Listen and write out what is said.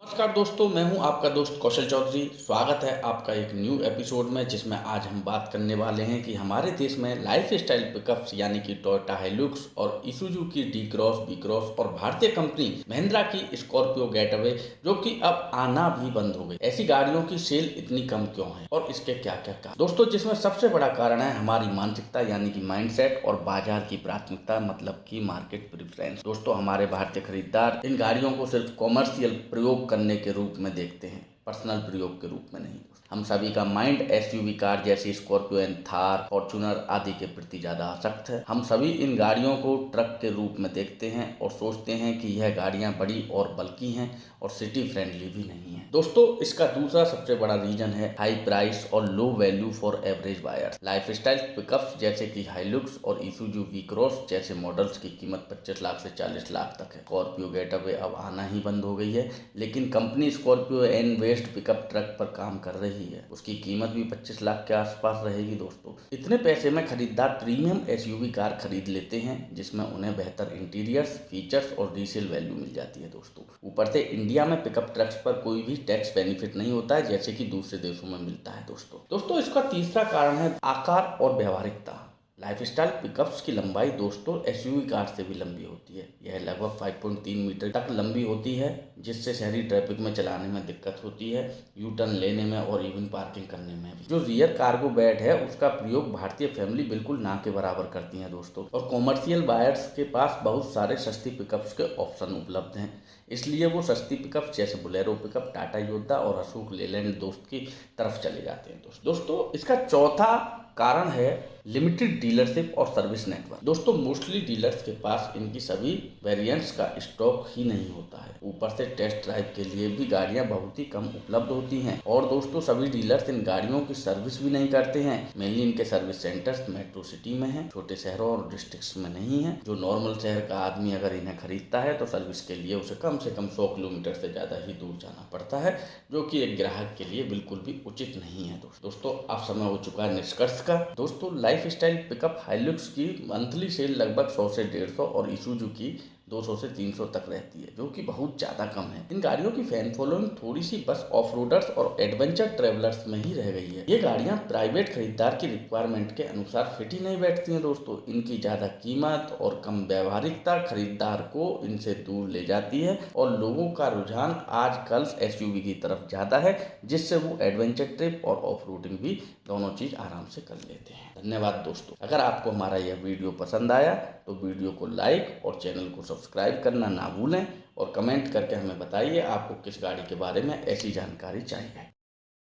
नमस्कार दोस्तों, मैं हूं आपका दोस्त कौशल चौधरी। स्वागत है आपका एक न्यू एपिसोड में, जिसमें आज हम बात करने वाले हैं कि हमारे देश में लाइफ स्टाइल पिकअप्स यानी कि टोयोटा हाइलुक्स और इसूजू की डी क्रॉस, बी क्रॉस और भारतीय कंपनी महिंद्रा की स्कॉर्पियो गेटवे जो कि अब आना भी बंद हो गई, ऐसी गाड़ियों की सेल इतनी कम क्यों है और इसके क्या क्या कारण। दोस्तों, जिसमें सबसे बड़ा कारण है हमारी मानसिकता यानी कि माइंडसेट और बाजार की प्राथमिकता मतलब की मार्केट प्रेफरेंस। दोस्तों, हमारे भारतीय खरीदार इन गाड़ियों को सिर्फ कॉमर्शियल प्रयोग करने के रूप में देखते हैं, पर्सनल प्रयोग के रूप में नहीं। हम सभी का माइंड एसयूवी कार जैसी स्कॉर्पियो एंड थार, फॉर्च्यूनर आदि के प्रति ज्यादा आसक्त है। हम सभी इन गाड़ियों को ट्रक के रूप में देखते हैं और सोचते हैं कि यह गाड़ियां बड़ी और बल्कि हैं और सिटी फ्रेंडली भी नहीं है। दोस्तों, इसका दूसरा सबसे बड़ा रीजन है हाई प्राइस और low value for average buyers. Lifestyle pickups जैसे कि हाइलुक्स और इसूजू वी क्रॉस जैसे मॉडल्स की कीमत 25 लाख से 40 लाख तक है। स्कॉर्पियो गेटवे अब आना ही बंद हो गई है, लेकिन company Scorpio N west pickup truck पर काम कर रही है। उसकी कीमत भी 25 लाख के आसपास रहेगी। दोस्तों, इतने पैसे में खरीदार प्रीमियम एसयूवी कार खरीद लेते हैं जिसमें उन्हें बेहतर इंटीरियर्स, फीचर्स और रीसेल वैल्यू मिल जाती है। दोस्तों, ऊपर से इंडिया में पिकअप ट्रक्स पर कोई भी टैक्स बेनिफिट नहीं होता है जैसे कि दूसरे देशों में मिलता है। दोस्तों, इसका तीसरा कारण है आकार और व्यवहारिकता। लाइफस्टाइल पिकअप्स की लंबाई दोस्तों एसयूवी कार से भी लंबी होती है। यह लगभग 5.3 मीटर तक लंबी होती है, जिससे शहरी ट्रैफिक में चलाने में दिक्कत होती है, यू टर्न लेने में और इवन पार्किंग करने में भी। जो रियर कार्गो बेड है उसका प्रयोग भारतीय फैमिली बिल्कुल ना के बराबर करती है दोस्तों, और कॉमर्शियल बायर्स के पास बहुत सारे सस्ती पिकअप्स के ऑप्शन उपलब्ध हैं, इसलिए वो सस्ती पिकअप जैसे बोलेरो पिकअप, टाटा योद्धा और अशोक लेलैंड दोस्त की तरफ चले जाते हैं। दोस्तों, इसका चौथा कारण है लिमिटेड डीलरशिप और सर्विस नेटवर्क। दोस्तों, मोस्टली डीलर्स के पास इनकी सभी वेरिएंट्स का स्टॉक ही नहीं होता है। ऊपर से टेस्ट ड्राइव के लिए भी गाड़ियां बहुत ही कम उपलब्ध होती हैं, और दोस्तों सभी डीलर्स इन गाड़ियों की सर्विस भी नहीं करते हैं। मेनली इनके सर्विस सेंटर्स मेट्रो सिटी में हैं, छोटे शहरों और डिस्ट्रिक्ट्स में नहीं है। जो नॉर्मल शहर का आदमी अगर इन्हें खरीदता है तो सर्विस के लिए उसे कम से कम 100 किलोमीटर से ज्यादा ही दूर जाना पड़ता है, जो कि एक ग्राहक के लिए बिल्कुल भी उचित नहीं है। दोस्तों, अब समय हो चुका है निष्कर्ष का। दोस्तों, लाइफ स्टाइल पिकअप हाइलुक्स की मंथली सेल लगभग 100 से 150 और इसूजू की 200 से 300 तक रहती है, जो कि बहुत ज़्यादा कम है। इन गाड़ियों की फैन फॉलोइंग थोड़ी सी बस ऑफ रोडर्स और एडवेंचर ट्रेवलर्स में ही रह गई है। ये गाड़ियां प्राइवेट खरीदार की रिक्वायरमेंट के अनुसार फिट ही नहीं बैठती हैं। दोस्तों, इनकी ज़्यादा कीमत और कम व्यवहारिकता खरीदार को इनसे दूर ले जाती है, और लोगों का रुझान आजकल एसयूवी की तरफ ज़्यादा है, जिससे वो एडवेंचर ट्रिप और ऑफ रोडिंग भी दोनों चीज़ आराम से कर लेते हैं। धन्यवाद दोस्तों। अगर आपको हमारा यह वीडियो पसंद आया तो वीडियो को लाइक और चैनल को सब्सक्राइब करना ना भूलें, और कमेंट करके हमें बताइए आपको किस गाड़ी के बारे में ऐसी जानकारी चाहिए।